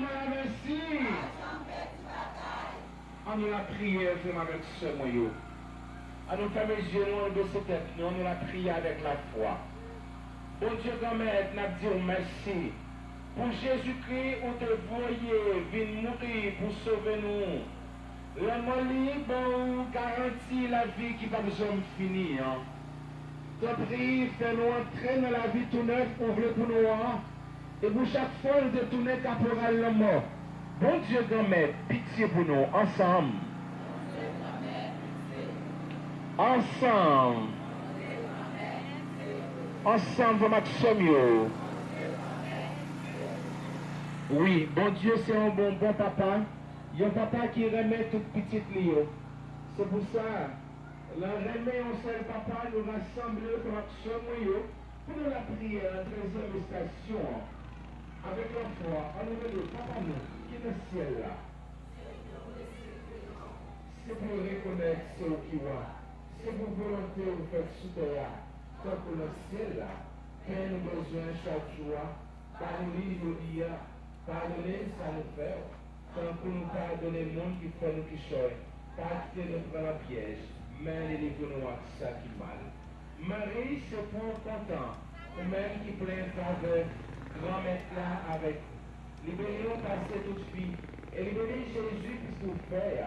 maman, merci. On nous la prière, frère, avec ce moyen. On nous fait mes yeux de cette tête, nous on nous la prière avec la foi. Bon Dieu, grand-mère, nous disons merci. Pour Jésus-Christ, on te voyait venir mourir pour sauver nous. Le moli, bon, garantit la vie qui va besoin de finir. Te prie, fais-nous entrer dans la vie tout neuf, ouvre pour nous. Et pour chaque fois, de tourner caporal le mort. Bon Dieu, grand-mère, pitié pour nous, ensemble. Ensemble. Ensemble, Maxime. Oui, bon Dieu, c'est un bon papa. Il y a un papa qui remet toute petite Léo. C'est pour ça, la remet un seul papa, nous rassembler pour Maxime, pour nous la prière, la 13e station. Avec la foi, on nous dit, papa nous, qui est le ciel là. C'est pour reconnaître ce qui va. C'est pour volonté de faire sous terre. Tant que le ciel là, quand nous besoin chaque jour, pardonner nos liens, pardonner ça nous fait. Tant que nous pardonner le monde qui fait nous qui choisit. Pas quitter nous prendre la piège, mais délivre-nous à ça qui mal. Marie se prend content, ou même qui plein faveur, grand-mère là avec nous. Libérez-nous passer toute vie. Et libérez Jésus qui se fait.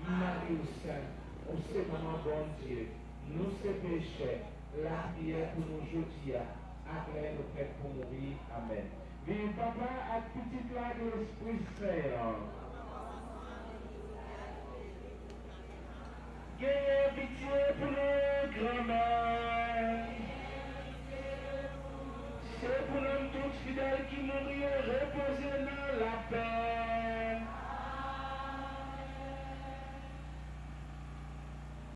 Marie au sein, au sait maman bon Dieu, nous ces péchés, la prière pour nous aujourd'hui, après nous prêts pour mourir. Amen. Vive papa à petite là de l'Esprit Saint. Gagnez pitié pour nous, grand-mère.